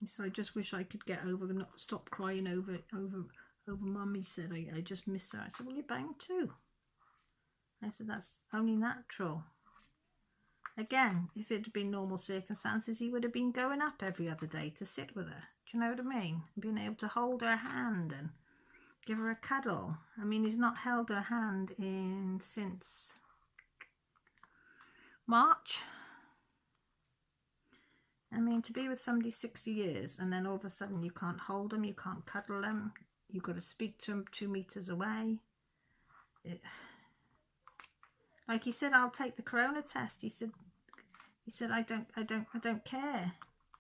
He said, I just wish I could get over and not stop crying over Mum. He said, I just miss her. I said, well, you're bound to. I said, that's only natural. Again, if it had been normal circumstances, he would have been going up every other day to sit with her. Do you know what I mean? Being able to hold her hand and give her a cuddle. I mean, he's not held her hand since March. I mean, to be with somebody 60 years and then all of a sudden you can't hold them, you can't cuddle them, you've got to speak to them 2 meters away. Like he said, I'll take the corona test. He said I don't care.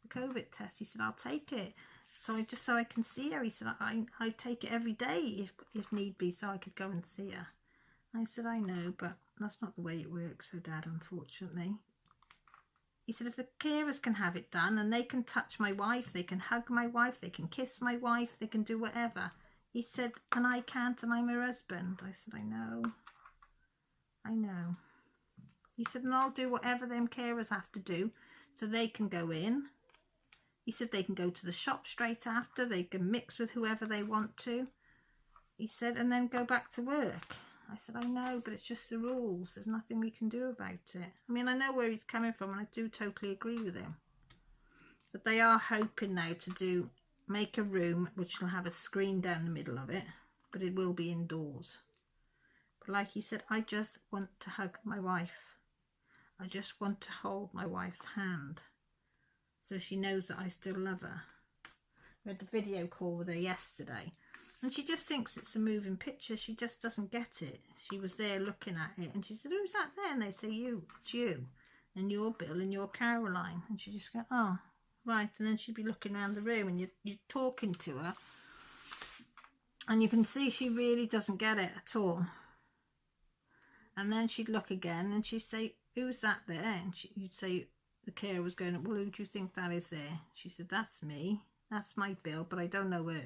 The COVID test. He said, I'll take it. So I can see her. He said, I take it every day if need be, so I could go and see her. I said, I know, but that's not the way it works, so Dad, unfortunately. He said, if the carers can have it done and they can touch my wife, they can hug my wife, they can kiss my wife, they can do whatever. He said, and I can't, and I'm her husband. I said, I know. He said, and I'll do whatever them carers have to do so they can go in. He said they can go to the shop straight after, they can mix with whoever they want to. He said, and then go back to work. I said, I know, but it's just the rules. There's nothing we can do about it. I mean, I know where he's coming from and I do totally agree with him. But they are hoping now to make a room which will have a screen down the middle of it, but it will be indoors. But like he said, I just want to hug my wife. I just want to hold my wife's hand so she knows that I still love her. We had the video call with her yesterday and she just thinks it's a moving picture. She just doesn't get it. She was there looking at it and she said, who's that there? And they say, it's you and you're Bill and you're Caroline. And she just go, oh, right. And then she'd be looking around the room and you're talking to her and you can see she really doesn't get it at all. And then she'd look again and she'd say, who's that there? And you'd say, the carer was going, well, who do you think that is there? She said, that's me. That's my Bill, but I don't know her.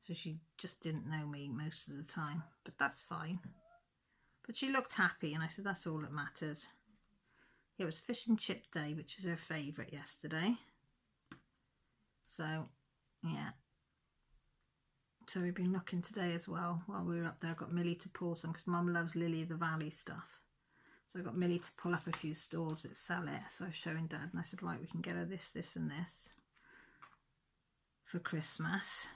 So she just didn't know me most of the time. But that's fine. But she looked happy and I said, that's all that matters. It was fish and chip day, which is her favourite yesterday. So, yeah. So we've been looking today as well. While we were up there, I got Millie to pull some because Mum loves Lily of the Valley stuff. So I got Millie to pull up a few stores that sell it. So I was showing Dad and I said, right, we can get her this, this and this for Christmas.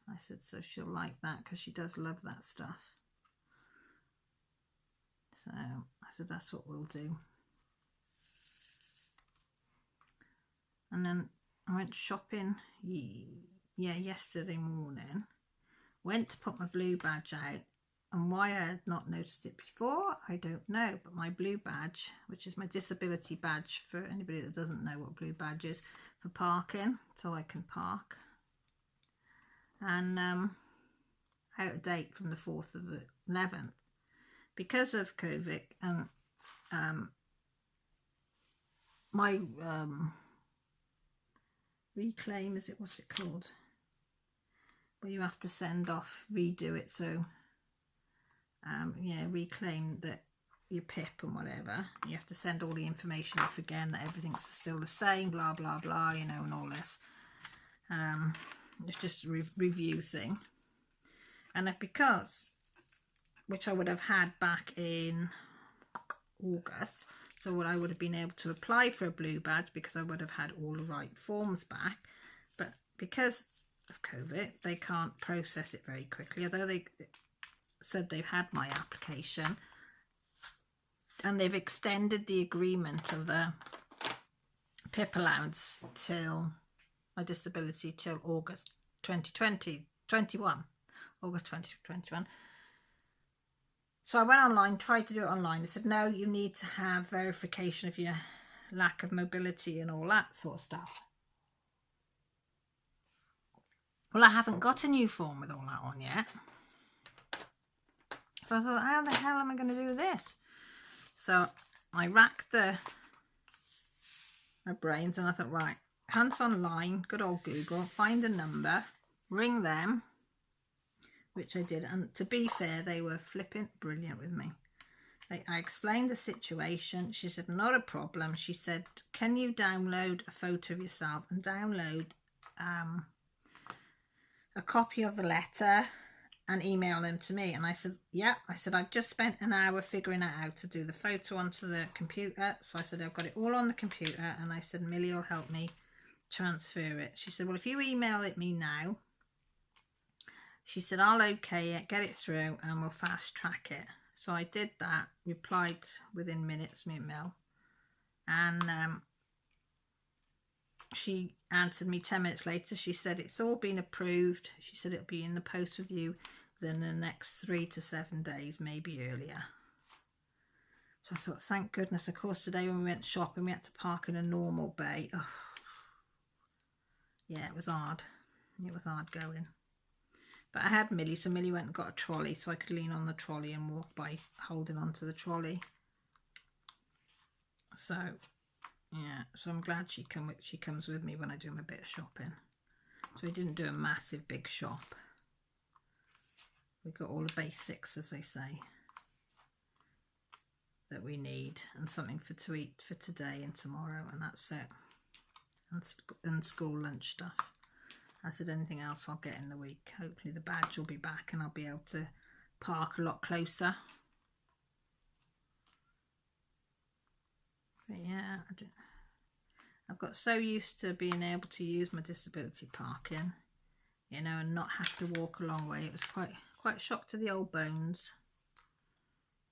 I said, so she'll like that because she does love that stuff. So I said, that's what we'll do. And then I went shopping, yesterday morning. Went to put my blue badge out. And why I had not noticed it before, I don't know. But my blue badge, which is my disability badge for anybody that doesn't know what blue badge is, for parking, so I can park. And out of date from the 4th of the 11th. Because of COVID and my reclaim, what's it called? Where you have to send off, redo it, so reclaim that your PIP and whatever. You have to send all the information off again, that everything's still the same, blah blah blah, you know, and all this. It's just a review thing. And because, which I would have had back in August, so what I would have been able to apply for a blue badge because I would have had all the right forms back, but because of COVID they can't process it very quickly, although they said they've had my application. and they've extended the agreement of the PIP allowance till my disability till August 2021. August 2021. So I went online, tried to do it online. They said, no, you need to have verification of your lack of mobility and all that sort of stuff. Well, I haven't got a new form with all that on yet. So I thought, how the hell am I going to do this? So I racked my brains and I thought, right, hunt online, good old Google, find a number, ring them, which I did. And to be fair, they were flipping brilliant with me. I explained the situation. She said, not a problem. She said, can you download a photo of yourself and download a copy of the letter and email them to me? And I said, yeah. I said, I've just spent an hour figuring out how to do the photo onto the computer. So I said, I've got it all on the computer. And I said, Millie will help me transfer it. She said, well, if you email it me now, she said, I'll okay it, get it through, and we'll fast track it. So I did that, replied within minutes, me and Mel. And she answered me 10 minutes later. She said, it's all been approved. She said, it'll be in the post with you within the next 3 to 7 days, maybe earlier. So I thought, thank goodness. Of course, today when we went shopping, we had to park in a normal bay. Oh. Yeah, it was hard. It was hard going. But I had Millie, so Millie went and got a trolley so I could lean on the trolley and walk by holding onto the trolley. So, yeah, so I'm glad she comes with me when I do my bit of shopping. So we didn't do a massive big shop. We got all the basics, as they say, that we need, and something to eat for today and tomorrow, and that's it. And school lunch stuff. I said, anything else I'll get in the week. Hopefully the badge will be back and I'll be able to park a lot closer. But yeah, I've got so used to being able to use my disability parking, you know, and not have to walk a long way. It was quite a shock to the old bones.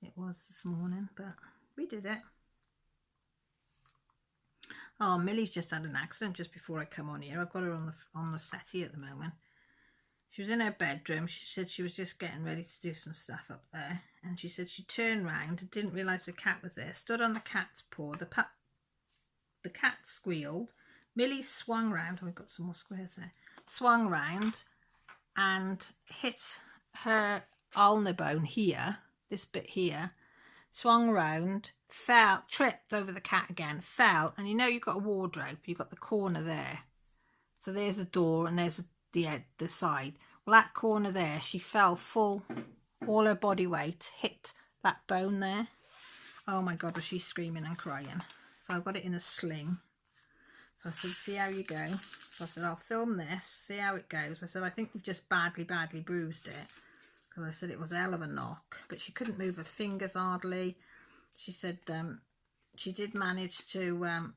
It was this morning, but we did it. Oh, Millie's just had an accident just before I come on here. I've got her on the settee at the moment. She was in her bedroom. She said she was just getting ready to do some stuff up there. And she said she turned round and didn't realise the cat was there. Stood on the cat's paw. The cat squealed. Millie swung round. Oh, we've got some more squares there. Swung round and hit her ulnar bone here. This bit here. Swung round, fell, tripped over the cat again, fell, and you know you've got a wardrobe, you've got the corner there. So there's a door and there's the side. Well, that corner there, she fell full, all her body weight hit that bone there. Oh my God, was she screaming and crying. So I've got it in a sling. So I said, see how you go. So I said, I'll film this, see how it goes. I said, I think we've just badly bruised it. I said it was a hell of a knock, but she couldn't move her fingers hardly. She said she did manage to, you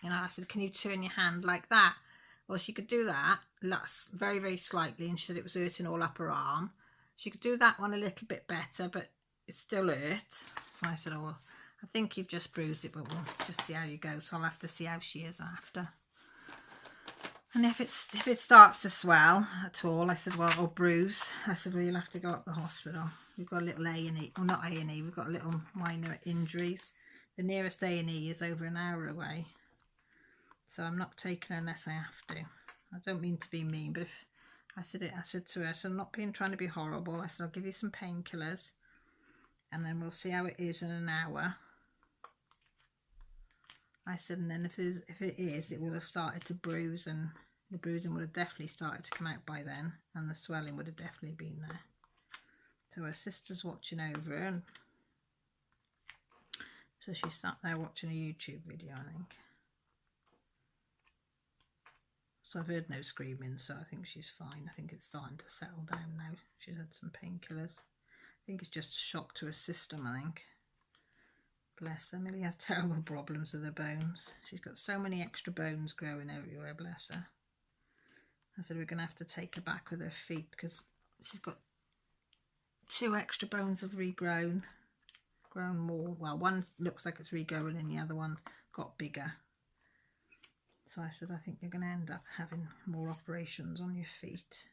know, I said, can you turn your hand like that? Well, she could do that very, very slightly, and she said it was hurting all up her arm. She could do that one a little bit better, but it still hurt. So I said, oh, well, I think you've just bruised it, but we'll just see how you go. So I'll have to see how she is after. And if it starts to swell at all, I said, well, or bruise, I said, well, you'll have to go up the hospital. We've got a little A&E, well, not A&E, we've got a little minor injuries. The nearest A&E is over an hour away. So I'm not taking her unless I have to. I don't mean to be mean, but if I said to her, so I'm not trying to be horrible. I said, I'll give you some painkillers and then we'll see how it is in an hour. I said, and then if it is, it will have started to bruise, and the bruising would have definitely started to come out by then, and the swelling would have definitely been there. So her sister's watching over her, and so she sat there watching a YouTube video, I think. So I've heard no screaming, so I think she's fine. I think it's starting to settle down now. She's had some painkillers. I think it's just a shock to her system, I think. Bless her. Millie has terrible problems with her bones. She's got so many extra bones growing everywhere, bless her. I said we're going to have to take her back with her feet because she's got 2 extra bones have regrown. grown more. Well, one looks like it's regrowing and the other one got bigger. So I said, I think you're going to end up having more operations on your feet.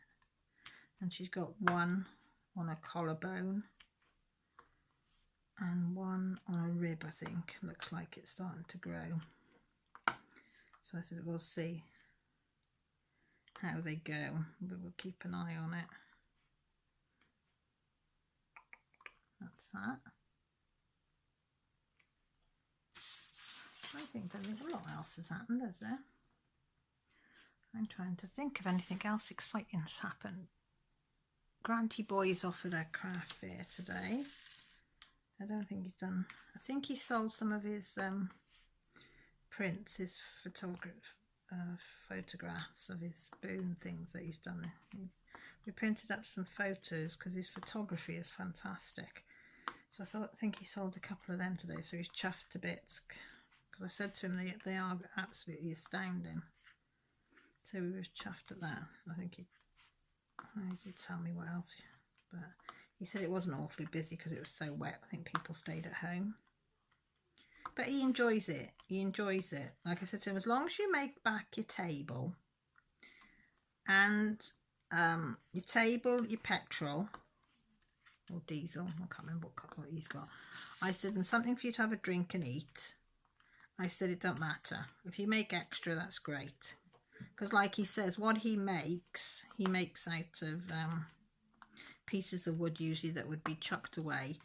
And she's got one on a collarbone and one on a rib, I think. Looks like it's starting to grow. So I said, we'll see how they go, but we'll keep an eye on it. That's that. I think there's a lot else has happened, is there? I'm trying to think of anything else exciting has happened. Granty Boy's offered a craft fair today. I don't think he's done. I think he sold some of his prints, his photographs of his spoon things that he's done. We printed up some photos because his photography is fantastic. So I think he sold a couple of them today. So he's chuffed to bits. Because I said to him they are absolutely astounding. So we was chuffed at that. I think he did tell me what else, but he said it wasn't awfully busy because it was so wet. I think people stayed at home. But he enjoys it. He enjoys it. Like I said to him, as long as you make back your table and your petrol or diesel, I can't remember what he's got. I said, and something for you to have a drink and eat. I said, it don't matter. If you make extra, that's great. Because like he says, what he makes out of pieces of wood usually that would be chucked away.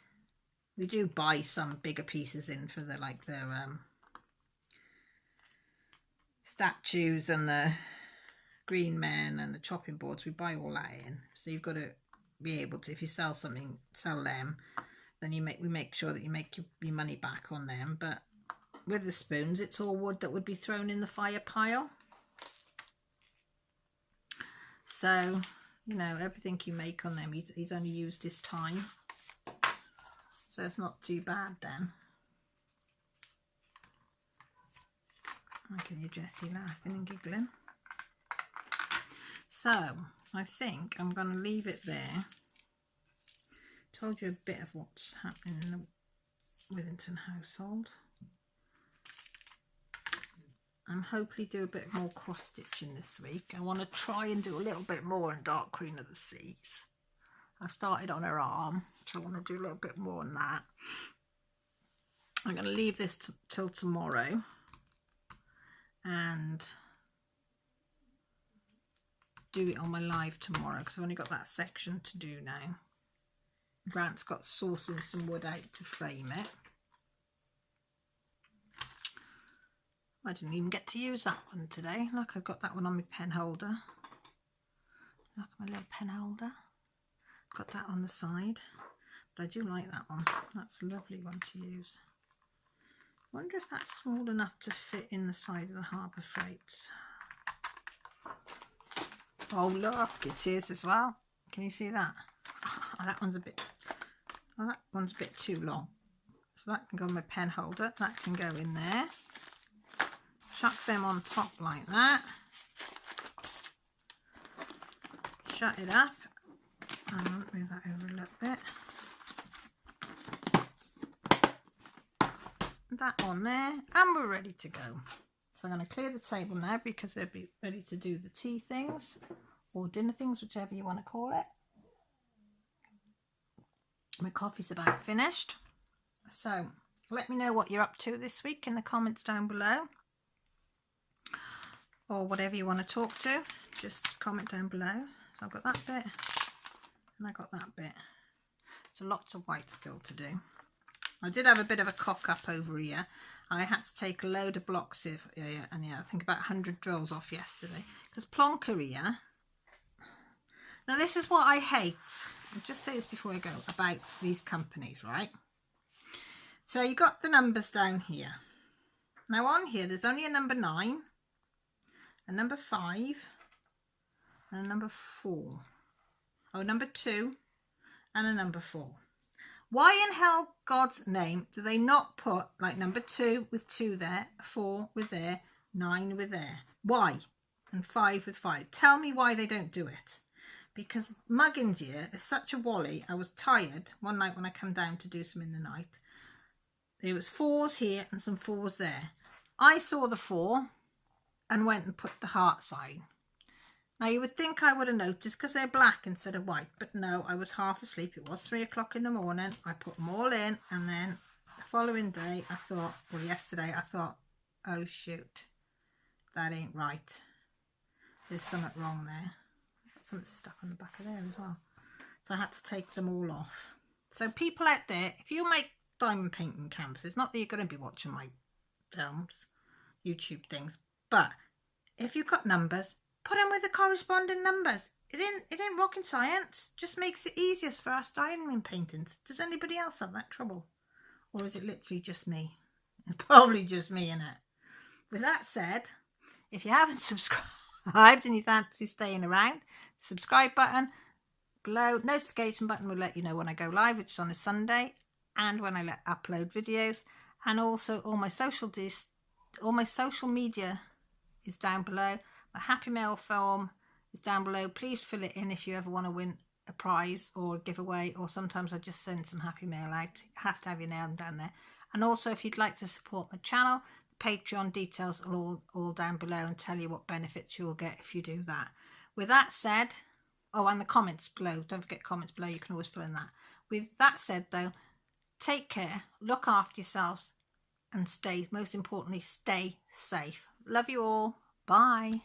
We do buy some bigger pieces in for their statues and the green men and the chopping boards. We buy all that in. So you've got to be able to, if you sell something, sell them. Then we make sure that you make your money back on them. But with the spoons, it's all wood that would be thrown in the fire pile. So, you know, everything you make on them, he's only used his time. So it's not too bad then. I can hear Jessie laughing and giggling. So, I think I'm going to leave it there. Told you a bit of what's happening in the Withington household. And hopefully do a bit more cross stitching this week. I want to try and do a little bit more in Dark Queen of the Seas. I started on her arm, so I want to do a little bit more on that. I'm going to leave this till tomorrow and do it on my live tomorrow because I've only got that section to do now. Grant's got sourcing some wood out to frame it. I didn't even get to use that one today. Look, I've got that one on my pen holder. Look at my little pen holder. Got that on the side. But I do like that one. That's a lovely one to use. I wonder if that's small enough to fit in the side of the Harbour Freights. Oh look, it is as well. Can you see that? Oh, that one's a bit too long. So that can go in my pen holder. That can go in there. Chuck them on top like that. Shut it up. And move that over a little bit. That on there, and we're ready to go. So I'm going to clear the table now because they'll be ready to do the tea things or dinner things, whichever you want to call it. My coffee's about finished. So let me know what you're up to this week in the comments down below. Or whatever you want to talk to, just comment down below. So I've got that bit and I got that bit. So lots of white still to do. I did have a bit of a cock up over here. I had to take a load of blocks of, I think about 100 drills off yesterday. Because plonker here. Now this is what I hate. I'll just say this before I go about these companies, right? So you got the numbers down here. Now on here there's only a number 9. A number 5 and a number 4. Oh, number 2 and a number 4. Why in hell God's name do they not put like number 2 with 2 there, 4 with there, 9 with there? Why? And 5 with 5. Tell me why they don't do it. Because Muggins here is such a wally. I was tired one night when I come down to do some in the night. There was 4s here and some 4s there. I saw the 4 and went and put the heart sign. Now you would think I would have noticed because they're black instead of white, but no, I was half asleep. It was 3 o'clock in the morning. I put them all in, and then the following day I thought, well yesterday I thought, oh shoot, that ain't right. There's something wrong there. Something stuck on the back of there as well. So I had to take them all off. So people out there, if you make diamond painting canvases, not that you're going to be watching my films, YouTube things, but if you've got numbers, put them with the corresponding numbers. It ain't rocket science. Just makes it easiest for us diamond paintings. Does anybody else have that trouble? Or is it literally just me? It's probably just me, innit? With that said, if you haven't subscribed and you fancy staying around, subscribe button below, notification button will let you know when I go live, which is on a Sunday, and when I upload videos. And also all my social media is down below. My Happy Mail form is down below. Please fill it in if you ever want to win a prize or a giveaway, or sometimes I just send some Happy Mail out. You have to have your name down there. And also if you'd like to support my channel, the Patreon details are all down below and tell you what benefits you'll get if you do that. With that said, oh, and the comments below, don't forget comments below, you can always fill in that. With that said though, take care, look after yourselves, and most importantly, stay safe. Love you all. Bye.